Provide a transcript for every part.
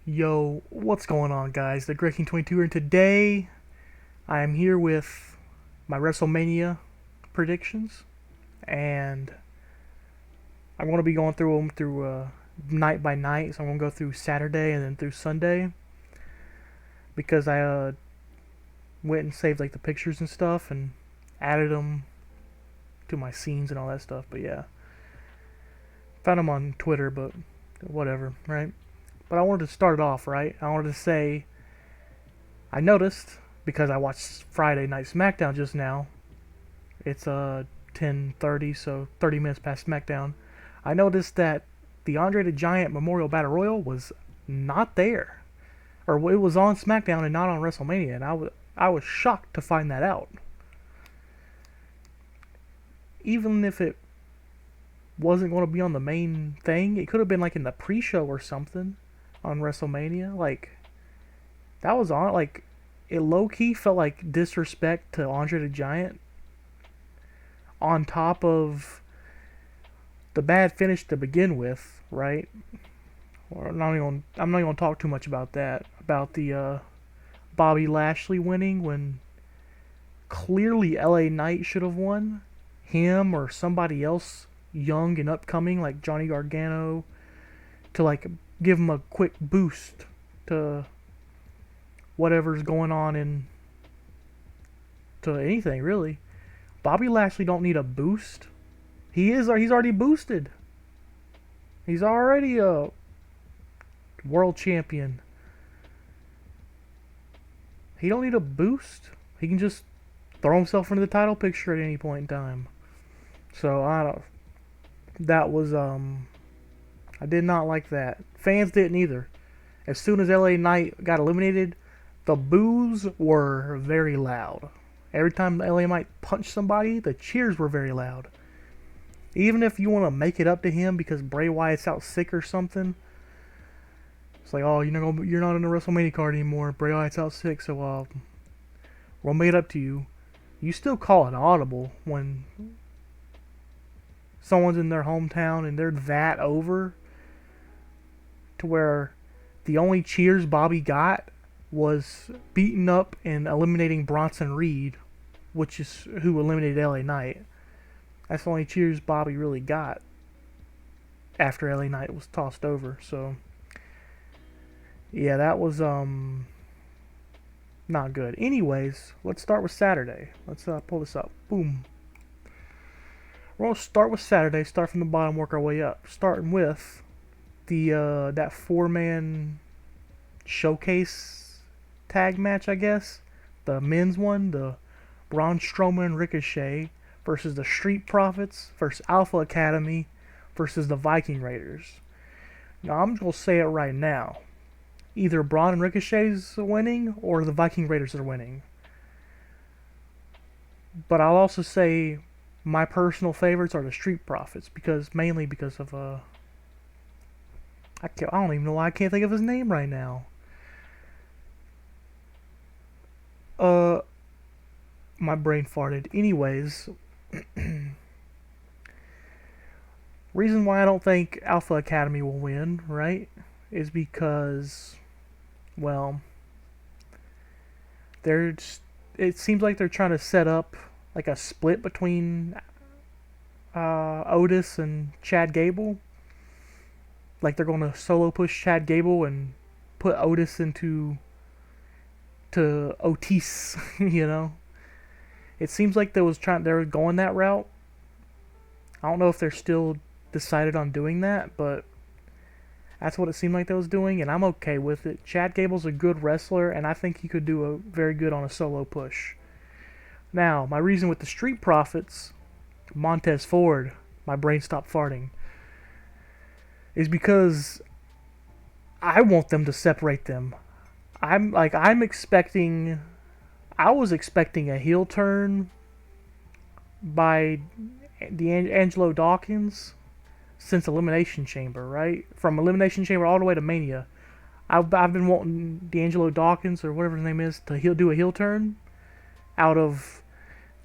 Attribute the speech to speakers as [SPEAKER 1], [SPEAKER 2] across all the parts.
[SPEAKER 1] Yo, what's going on, guys? The Great King 22 and today I am here with my Wrestlemania predictions, and I'm going to be going through them night by night. So I'm going to go through Saturday and then through Sunday because I went and saved like the pictures and stuff and added them to my scenes and all that stuff. But yeah, found them on Twitter, but whatever, right? But I wanted to start it off, right? I wanted to say I noticed because I watched Friday Night SmackDown just now. It's 10:30, so 30 minutes past SmackDown. I noticed that the Andre the Giant Memorial Battle Royal was not there, or it was on SmackDown and not on WrestleMania, and I was shocked to find that out. Even if it wasn't going to be on the main thing, it could have been like in the pre-show or something on WrestleMania. Like that was on like it low key felt like disrespect to Andre the Giant on top of the bad finish to begin with, right? I'm not even gonna talk too much about that. About the Bobby Lashley winning when clearly LA Knight should have won. Him or somebody else young and upcoming like Johnny Gargano to like give him a quick boost to whatever's going on in to anything really. Bobby Lashley don't need a boost. He's already boosted. He's already a world champion. He don't need a boost. He can just throw himself into the title picture at any point in time. So I don't. That was I did not like that. Fans didn't either. As soon as LA Knight got eliminated, the boos were very loud. Every time LA Knight punched somebody, the cheers were very loud. Even if you want to make it up to him because Bray Wyatt's out sick or something, it's like, oh, you're not in the WrestleMania card anymore. Bray Wyatt's out sick, so we'll make it up to you. You still call an audible when someone's in their hometown and they're that over to where the only cheers Bobby got was beating up and eliminating Bronson Reed, which is who eliminated LA Knight. That's the only cheers Bobby really got after LA Knight was tossed over. So yeah, that was not good. Anyways, let's start with Saturday. Let's pull this up. Boom. We're gonna start with Saturday. Start from the bottom, work our way up. Starting with the that 4-man showcase tag match, I guess. The men's one, the Braun Strowman and Ricochet versus the Street Profits versus Alpha Academy versus the Viking Raiders. Now I'm just gonna say it right now. Either Braun and Ricochet's winning or the Viking Raiders are winning. But I'll also say my personal favorites are the Street Profits mainly because of I don't even know why I can't think of his name right now. My brain farted. Anyways, reason why I don't think Alpha Academy will win, right, is because, well, it seems like they're trying to set up like a split between Otis and Chad Gable. Like they're going to solo push Chad Gable and put Otis to Otis, you know. It seems like they were going that route. I don't know if they're still decided on doing that, but that's what it seemed like they was doing, and I'm okay with it. Chad Gable's a good wrestler, and I think he could do a very good on a solo push. Now, my reason with the Street Profits, Montez Ford, my brain stopped farting, is because I want them to separate them. I was expecting a heel turn by D'Angelo Dawkins since Elimination Chamber, right? From Elimination Chamber all the way to Mania. I've been wanting D'Angelo Dawkins, or whatever his name is, to do a heel turn out of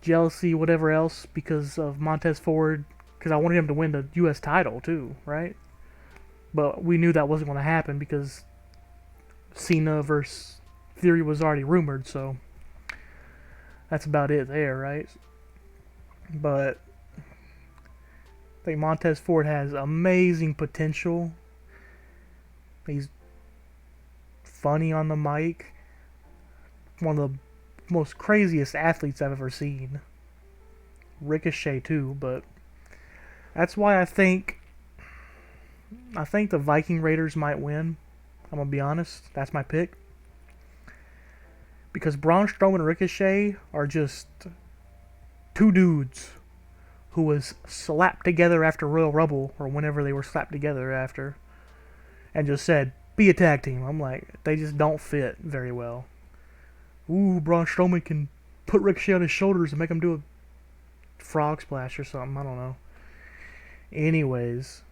[SPEAKER 1] jealousy, whatever else, because of Montez Ford, because I wanted him to win the U.S. title too, right? But we knew that wasn't going to happen because Cena versus Theory was already rumored, so that's about it there, right? But I think Montez Ford has amazing potential. He's funny on the mic. One of the most craziest athletes I've ever seen. Ricochet too, but that's why I think the Viking Raiders might win. I'm gonna be honest. That's my pick. Because Braun Strowman and Ricochet are just two dudes who was slapped together after Royal Rumble, or whenever they were slapped together after, and just said, be a tag team. I'm like, they just don't fit very well. Ooh, Braun Strowman can put Ricochet on his shoulders and make him do a frog splash or something. I don't know. Anyways,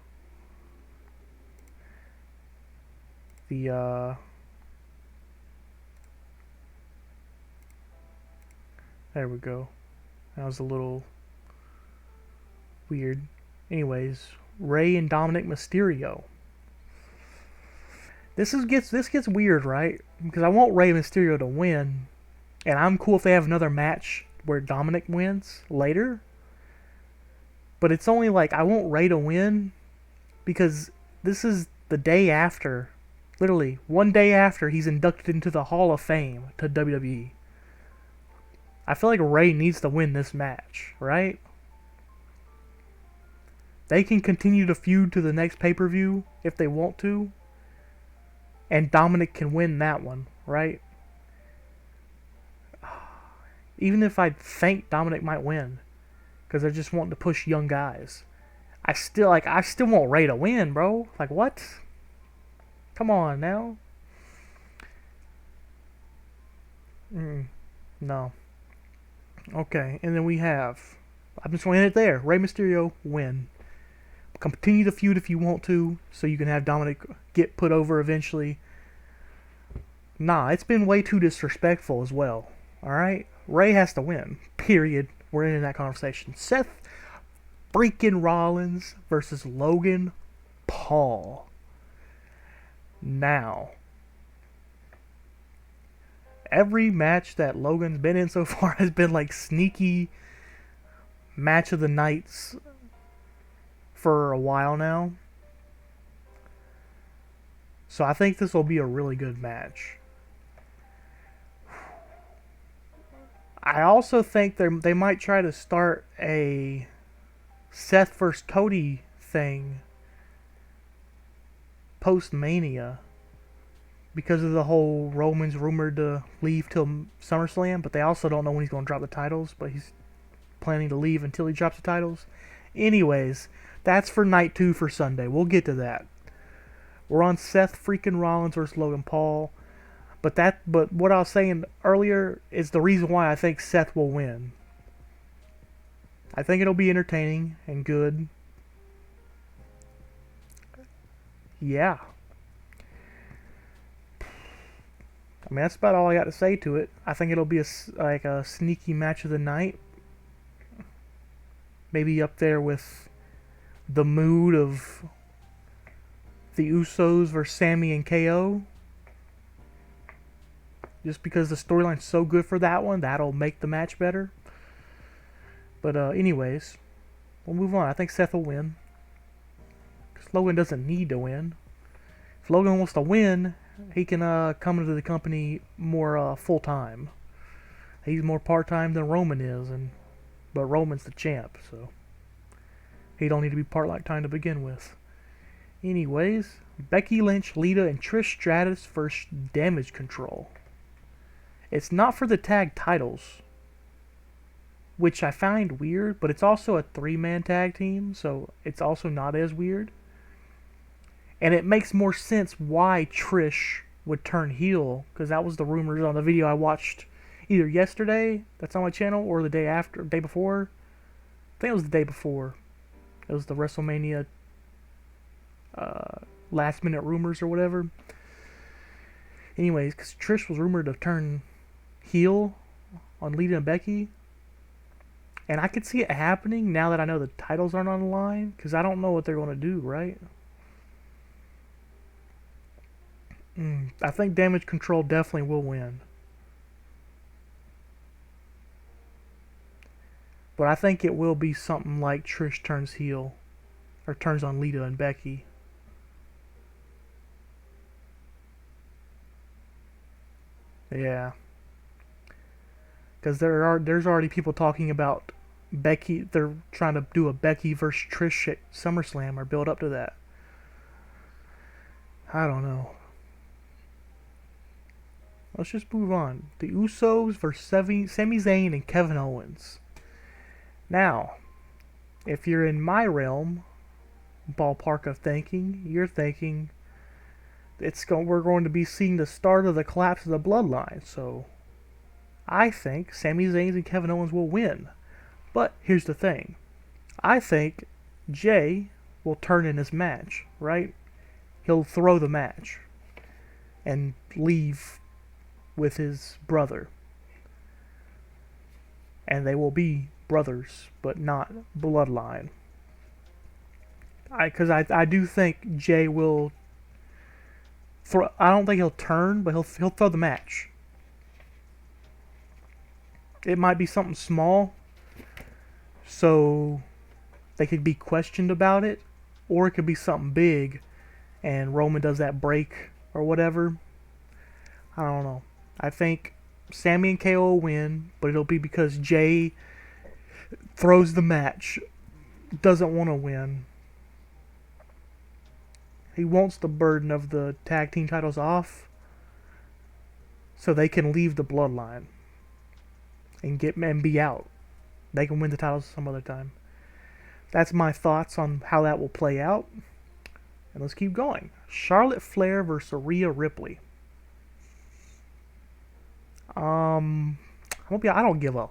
[SPEAKER 1] the there we go. That was a little weird. Anyways, Rey and Dominic Mysterio. This gets weird, right? Because I want Rey Mysterio to win, and I'm cool if they have another match where Dominic wins later. But it's only like I want Rey to win because this is the day after, literally one day after he's inducted into the Hall of Fame to WWE. I feel like Rey needs to win this match, right? They can continue to feud to the next pay-per-view if they want to, and Dominic can win that one, right? Even if I think Dominic might win, because they're just wanting to push young guys, I still want Rey to win, bro. Like, what? Come on now. No. Okay, and then we have, I'm just going to end it there. Rey Mysterio, win. Continue the feud if you want to, so you can have Dominic get put over eventually. Nah, it's been way too disrespectful as well. Alright? Rey has to win. Period. We're in that conversation. Seth freaking Rollins versus Logan Paul. Now, every match that Logan's been in so far has been like sneaky match of the nights for a while now. So I think this will be a really good match. I also think they might try to start a Seth vs. Cody thing post-Mania because of the whole Roman's rumored to leave till SummerSlam, but they also don't know when he's going to drop the titles, but he's planning to leave until he drops the titles. Anyways, that's for night 2 for Sunday. We'll get to that. We're on Seth freaking Rollins versus Logan Paul. But what I was saying earlier is the reason why I think Seth will win. I think it'll be entertaining and good. Yeah. I mean, that's about all I got to say to it. I think it'll be like a sneaky match of the night. Maybe up there with the mood of the Usos versus Sammy and KO. Just because the storyline's so good for that one, that'll make the match better. But anyways, we'll move on. I think Seth will win. Because Logan doesn't need to win. If Logan wants to win, he can come into the company more full-time. He's more part-time than Roman is, but Roman's the champ, so he don't need to be part-time to begin with. Anyways, Becky Lynch, Lita, and Trish Stratus versus Damage Control. It's not for the tag titles, which I find weird, but it's also a 3-man tag team, so it's also not as weird. And it makes more sense why Trish would turn heel, because that was the rumors on the video I watched either yesterday, that's on my channel, or the day before. I think it was the day before. It was the WrestleMania last minute rumors or whatever. Anyways, because Trish was rumored to turn heel on Lita and Becky, and I could see it happening now that I know the titles aren't on the line, because I don't know what they're going to do, right? I think Damage Control definitely will win. But I think it will be something like Trish turns heel. Or turns on Lita and Becky. Yeah. Because there's already people talking about Becky. They're trying to do a Becky versus Trish at SummerSlam or build up to that. I don't know. Let's just move on. The Usos versus Sami Zayn and Kevin Owens. Now, if you're in my realm, ballpark of thinking, you're thinking we're going to be seeing the start of the collapse of the bloodline. So I think Sami Zayn and Kevin Owens will win. But here's the thing. I think Jay will turn in his match, right? He'll throw the match and leave with his brother. And they will be brothers, but not bloodline. Because I do think Jay will throw. I don't think he'll turn, but he'll throw the match. It might be something small, so they could be questioned about it, or it could be something big, and Roman does that break or whatever. I don't know. I think Sammy and KO will win, but it'll be because Jay throws the match, doesn't want to win. He wants the burden of the tag team titles off so they can leave the bloodline and be out. They can win the titles some other time. That's my thoughts on how that will play out. And let's keep going. Charlotte Flair versus Rhea Ripley. I don't give a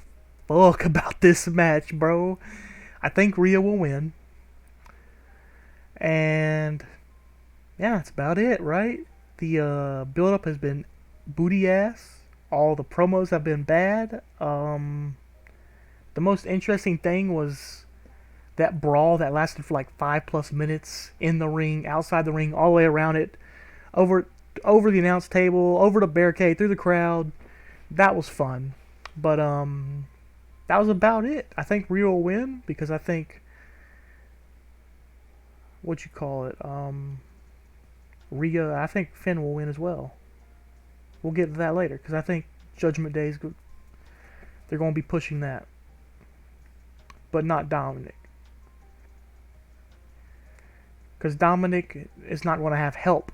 [SPEAKER 1] fuck about this match, bro. I think Rhea will win. And yeah, that's about it, right? The build-up has been booty ass. All the promos have been bad. The most interesting thing was that brawl that lasted for like 5+ minutes in the ring, outside the ring, all the way around it, over the announce table, over the barricade, through the crowd. That was fun. But that was about it. I think Rhea will win because I think Rhea, I think Finn will win as well. We'll get to that later because I think Judgment Day they're going to be pushing that. But not Dominic. Because Dominic is not going to have help,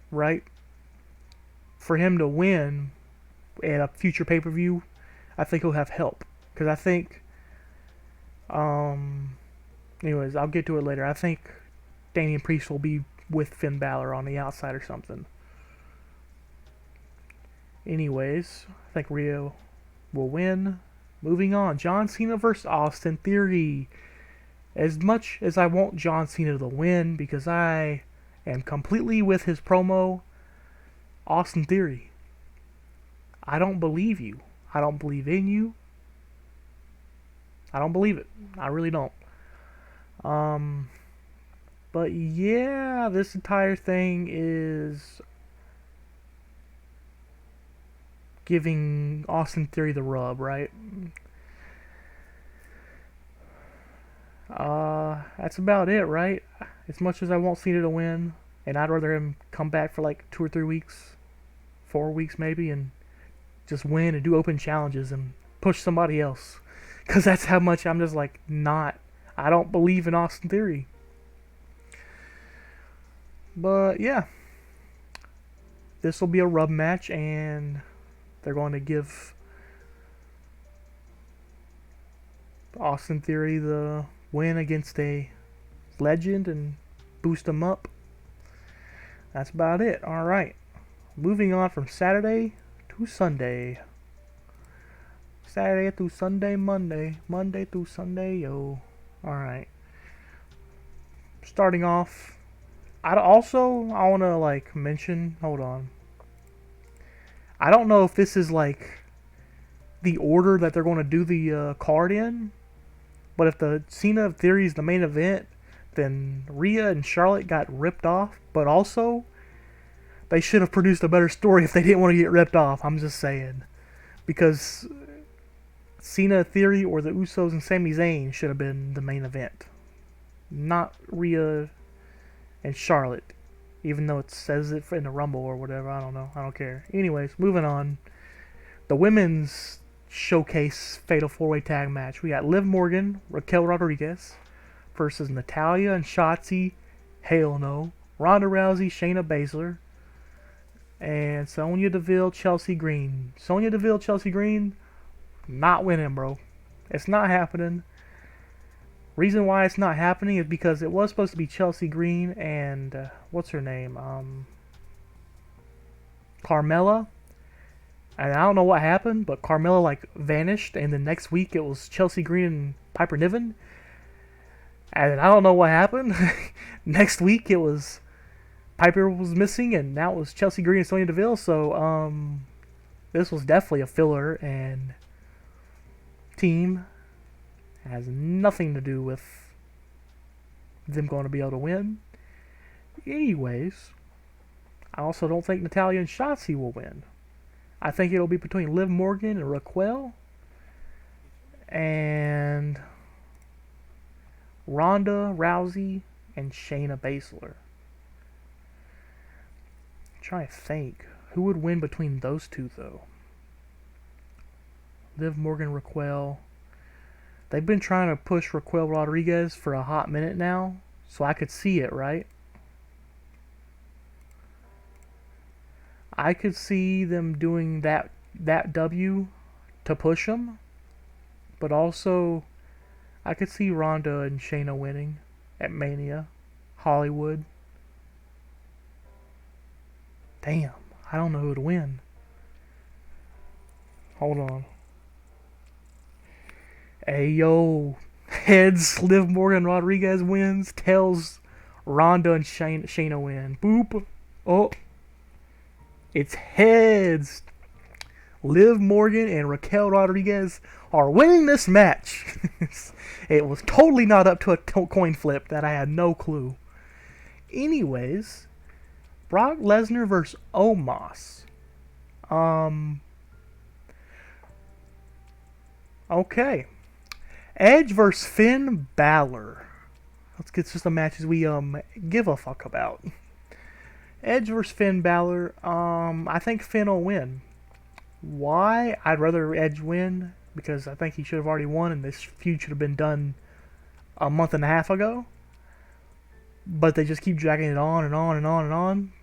[SPEAKER 1] right? For him to win at a future pay-per-view, I think he'll have help. Because I think... anyways, I'll get to it later. I think Damian Priest will be with Finn Balor on the outside or something. Anyways, I think Rhea will win. Moving on, John Cena versus Austin Theory. As much as I want John Cena to win, because I am completely with his promo, Austin Theory, I don't believe you. I don't believe in you. I don't believe it. I really don't. But yeah, this entire thing is giving Austin Theory the rub, right? That's about it, right? As much as I want Cena to win, and I'd rather him come back for like 2 or 3 weeks, 4 weeks maybe, and just win and do open challenges and push somebody else. Because that's how much I'm just like, I don't believe in Austin Theory. But yeah, this will be a rub match, and they're going to give Austin Theory the win against a legend and boost him up. That's about it. Alright. Moving on from Saturday to Sunday. Saturday through Sunday, Monday. Monday through Sunday, yo. Alright. Starting off, I want to mention, hold on. I don't know if this is like the order that they're going to do the card in, but if the Cena Theory is the main event, then Rhea and Charlotte got ripped off, but also They should have produced a better story if they didn't want to get ripped off. I'm just saying. Because Cena, Theory, or the Usos and Sami Zayn should have been the main event. Not Rhea and Charlotte. Even though it says it in the Rumble or whatever. I don't know. I don't care. Anyways, moving on. The women's showcase fatal 4-way tag match. We got Liv Morgan, Raquel Rodriguez versus Natalya and Shotzi. Hell no. Ronda Rousey, Shayna Baszler, and Sonya Deville, Chelsea Green. Sonya Deville, Chelsea Green, not winning, bro. It's not happening. Reason why it's not happening is because it was supposed to be Chelsea Green and what's her name? Carmella. And I don't know what happened, but Carmella like vanished, and the next week it was Chelsea Green and Piper Niven. And I don't know what happened. Next week it was Piper was missing, and now it was Chelsea Green and Sonya Deville. So this was definitely a filler, and team has nothing to do with them going to be able to win. Anyways, I also don't think Natalya and Shotzi will win. I think it'll be between Liv Morgan and Raquel and Ronda Rousey and Shayna Baszler. I'm trying to think. Who would win between those two, though? Liv Morgan, Raquel. They've been trying to push Raquel Rodriguez for a hot minute now, so I could see it, right? I could see them doing that W to push them, but also I could see Ronda and Shayna winning at Mania, Hollywood. Damn, I don't know who to win. Hold on. Hey yo, heads, Liv Morgan Rodriguez wins. Tails, Ronda and Shayna win. Boop. Oh, it's heads. Liv Morgan and Raquel Rodriguez are winning this match. It was totally not up to a coin flip that I had no clue. Anyways, Brock Lesnar versus Omos. Okay. Edge versus Finn Balor. Let's get to some matches we give a fuck about. Edge versus Finn Balor. I think Finn will win. Why? I'd rather Edge win because I think he should have already won, and this feud should have been done a month and a half ago. But they just keep dragging it on and on and on and on.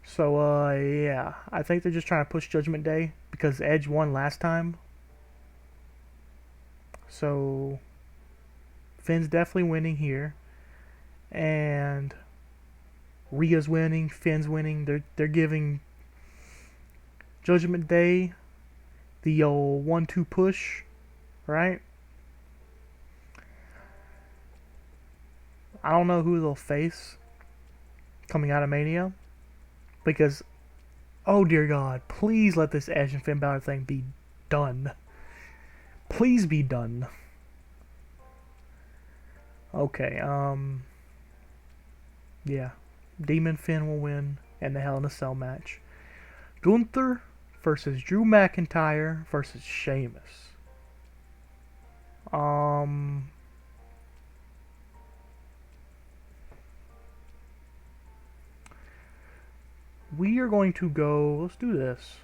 [SPEAKER 1] So yeah, I think they're just trying to push Judgment Day because Edge won last time. So Finn's definitely winning here, and Rhea's winning, Finn's winning. They're giving Judgment Day the old 1-2 push, right? I don't know who they'll face coming out of Mania, because, oh dear God, please let this Edge and Finn Balor thing be done. Please be done. Okay, yeah. Demon Finn will win in the Hell in a Cell match. Gunther versus Drew McIntyre versus Sheamus. We are going to go, let's do this.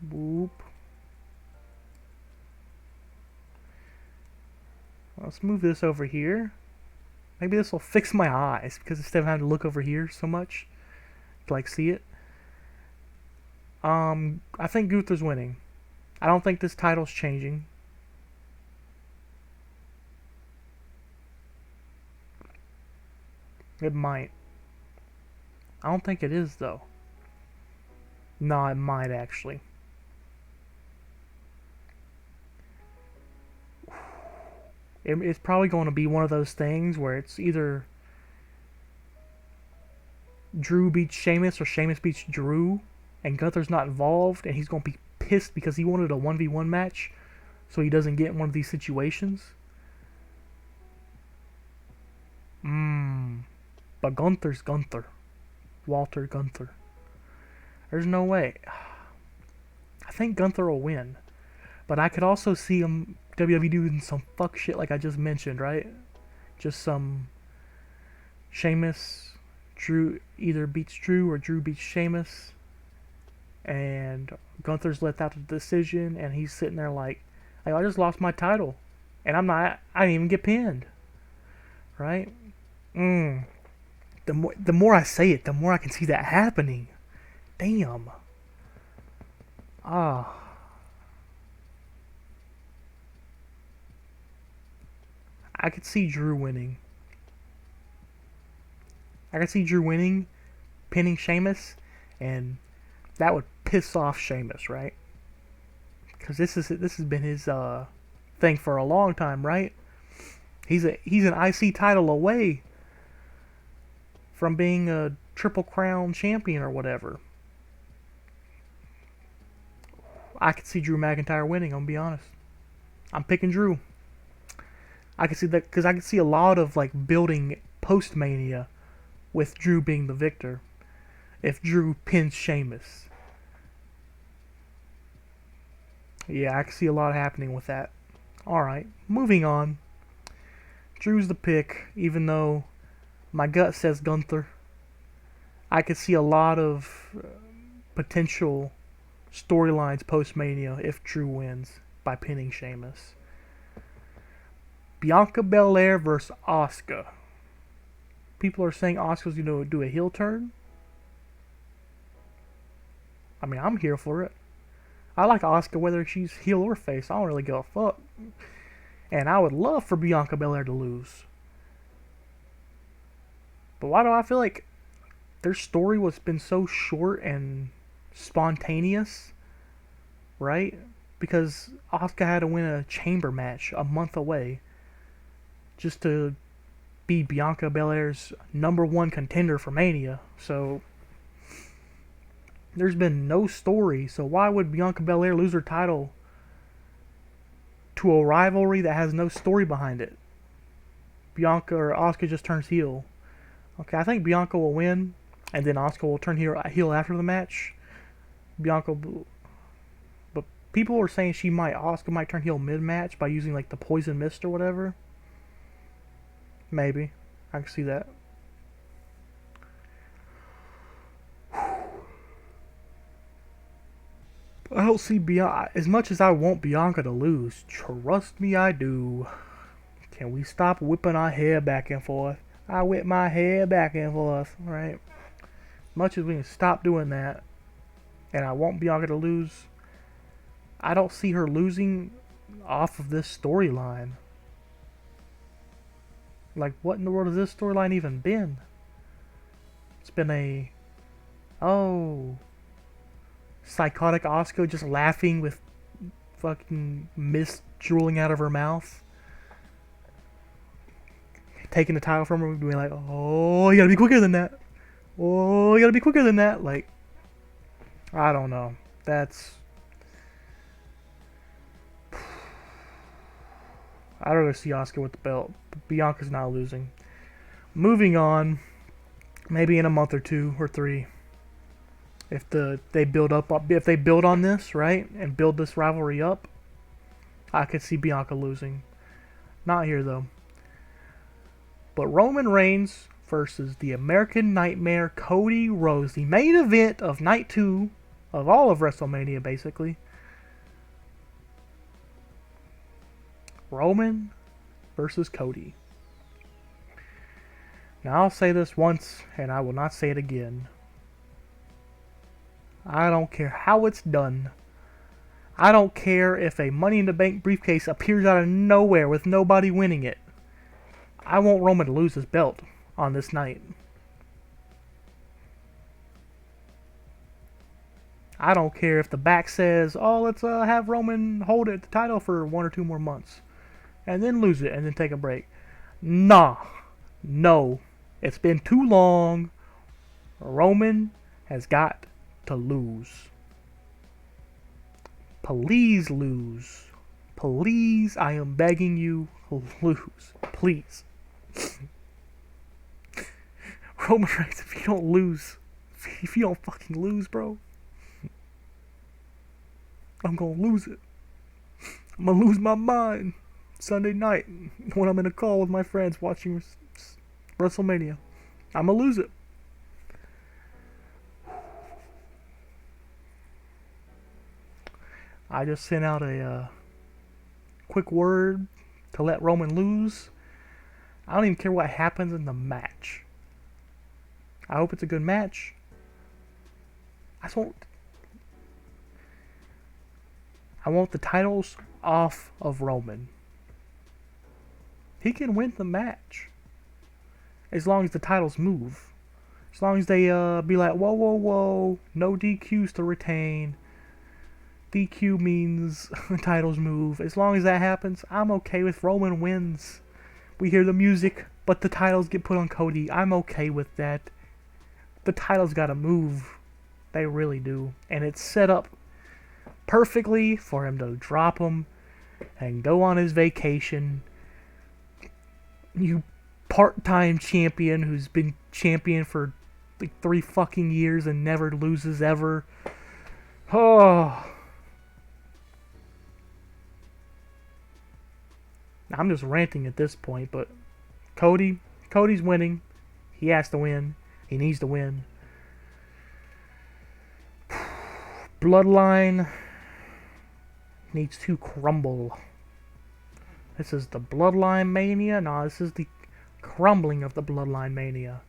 [SPEAKER 1] Boop. Let's move this over here. Maybe this will fix my eyes, because instead of having to look over here so much to like see it. I think Gunther's winning. I don't think this title's changing. It might. I don't think it is, though. No, it might actually. It's probably going to be one of those things where it's either Drew beats Sheamus or Sheamus beats Drew, and Gunther's not involved, and he's going to be pissed because he wanted a 1v1 match, so he doesn't get in one of these situations. But Gunther's Gunther. Walter Gunther. There's no way. I think Gunther will win. But I could also see him WWE doing some fuck shit like I just mentioned, right? Just some Sheamus, Drew either beats Drew or Drew beats Sheamus, and Gunther's left out the decision, and he's sitting there like, I just lost my title, and I didn't even get pinned, right? The more I say it, the more I can see that happening. Damn. Ah. I could see Drew winning. I could see Drew winning, pinning Sheamus, and that would piss off Sheamus, right? Because this has been his thing for a long time, right? He's an IC title away from being a Triple Crown champion or whatever. I could see Drew McIntyre winning. I'm gonna be honest. I'm picking Drew. I can see that because I can see a lot of like building post Mania with Drew being the victor. If Drew pins Sheamus, yeah, I can see a lot happening with that. All right, moving on. Drew's the pick, even though my gut says Gunther. I could see a lot of potential storylines post Mania if Drew wins by pinning Sheamus. Bianca Belair versus Asuka. People are saying Asuka's going to do a heel turn. I mean, I'm here for it. I like Asuka whether she's heel or face. I don't really give a fuck. And I would love for Bianca Belair to lose. But why do I feel like their story was been so short and spontaneous, right? Because Asuka had to win a chamber match a month away just to be Bianca Belair's #1 contender for Mania. So there's been no story. So why would Bianca Belair lose her title to a rivalry that has no story behind it? Bianca or Asuka just turns heel. Okay, I think Bianca will win, and then Asuka will turn heel after the match. Bianca, but people are saying Asuka might turn heel mid-match by using like the poison mist or whatever. Maybe. I can see that. I don't see Bianca. As much as I want Bianca to lose, trust me, I do. Can we stop whipping our hair back and forth? I whip my hair back and forth, right? Much as we can stop doing that, and I want Bianca to lose, I don't see her losing off of this storyline. Like, what in the world has this storyline even been? It's been psychotic Asuka just laughing with fucking mist drooling out of her mouth. Taking the title from her, being like, oh, you gotta be quicker than that. Oh, you gotta be quicker than that. Like, I don't know. I'd rather see Asuka with the belt. But Bianca's not losing. Moving on, maybe in a month or 2 or 3, if they build on this, right, and build this rivalry up, I could see Bianca losing. Not here though. But Roman Reigns versus the American Nightmare Cody Rhodes, the main event of night 2 of all of WrestleMania, basically. Roman versus Cody. Now I'll say this once and I will not say it again. I don't care how it's done. I don't care if a Money in the Bank briefcase appears out of nowhere with nobody winning it. I want Roman to lose his belt on this night. I don't care if the back says, oh, let's have Roman hold it, the title for 1 or 2 more months. And then lose it and then take a break. Nah. No. It's been too long. Roman has got to lose. Please lose. Please, I am begging you, lose. Please. Roman Reigns, if you don't fucking lose, bro, I'm gonna lose it. I'm gonna lose my mind Sunday night when I'm in a call with my friends watching WrestleMania. I'm gonna lose it. I just sent out a quick word to let Roman lose. I don't even care what happens in the match. I hope it's a good match. I want the titles off of Roman. He can win the match as long as the titles move. As long as they be like, whoa, whoa, whoa, no DQs to retain. DQ means titles move. As long as that happens, I'm okay with Roman wins. We hear the music, but the titles get put on Cody. I'm okay with that. The titles gotta move. They really do. And it's set up perfectly for him to drop them and go on his vacation. You part-time champion who's been champion for like 3 fucking years and never loses ever. Oh. I'm just ranting at this point, but Cody's winning. He has to win. He needs to win. Bloodline needs to crumble. This is the Bloodline Mania. No, this is the crumbling of the Bloodline Mania.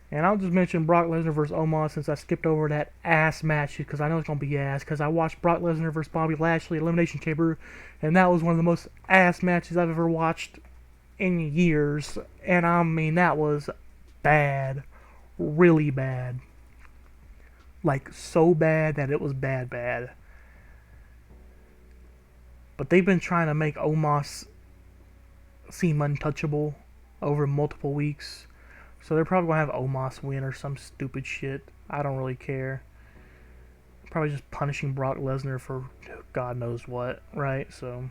[SPEAKER 1] And I'll just mention Brock Lesnar versus Omos since I skipped over that ass match because I know it's going to be ass because I watched Brock Lesnar versus Bobby Lashley Elimination Chamber and that was one of the most ass matches I've ever watched in years. And I mean, that was bad. Really bad. Like, so bad that it was bad. But they've been trying to make Omos seem untouchable over multiple weeks. So they're probably going to have Omos win or some stupid shit. I don't really care. Probably just punishing Brock Lesnar for God knows what, right? So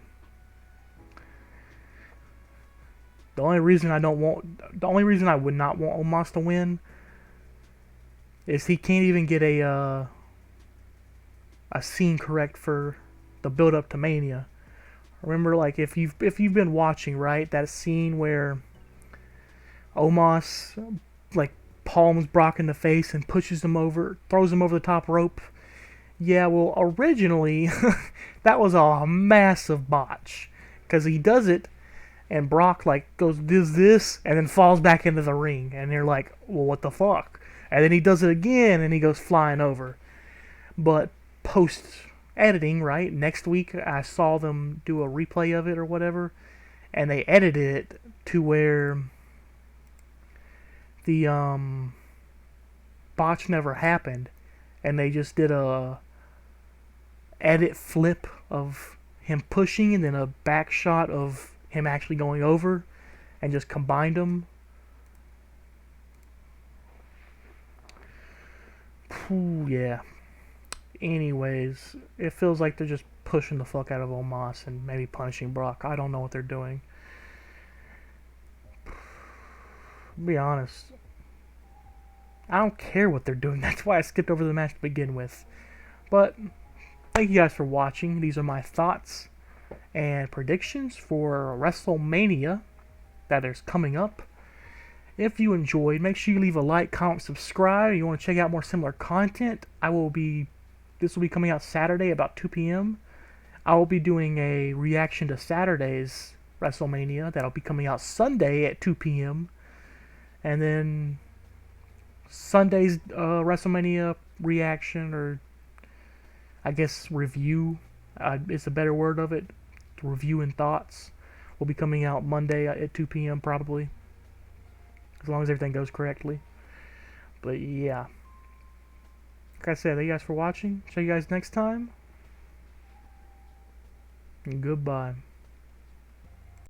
[SPEAKER 1] the only reason I would not want Omos to win is he can't even get a scene correct for the build up to Mania. Remember, like, if you've been watching, right, that scene where Omos like palms Brock in the face and pushes him over, throws him over the top rope. Yeah, well, originally that was a massive botch because he does it and Brock like does this and then falls back into the ring and they're like, well, what the fuck? And then he does it again and he goes flying over. But post editing, right, next week I saw them do a replay of it or whatever, and they edited it to where the botch never happened, and they just did a edit flip of him pushing and then a back shot of him actually going over and just combined them. Ooh, yeah. Anyways, it feels like they're just pushing the fuck out of Omos and maybe punishing Brock. I don't know what they're doing. To be honest, I don't care what they're doing. That's why I skipped over the match to begin with. But thank you guys for watching. These are my thoughts and predictions for WrestleMania that is coming up. If you enjoyed, make sure you leave a like, comment, subscribe. If you want to check out more similar content, this will be coming out Saturday about 2 p.m. I will be doing a reaction to Saturday's WrestleMania that'll be coming out Sunday at 2 p.m. And then Sunday's WrestleMania reaction, or I guess review, is a better word of it. Review and thoughts will be coming out Monday at 2 p.m. probably, as long as everything goes correctly. But yeah, like I said, thank you guys for watching. See you guys next time. And goodbye.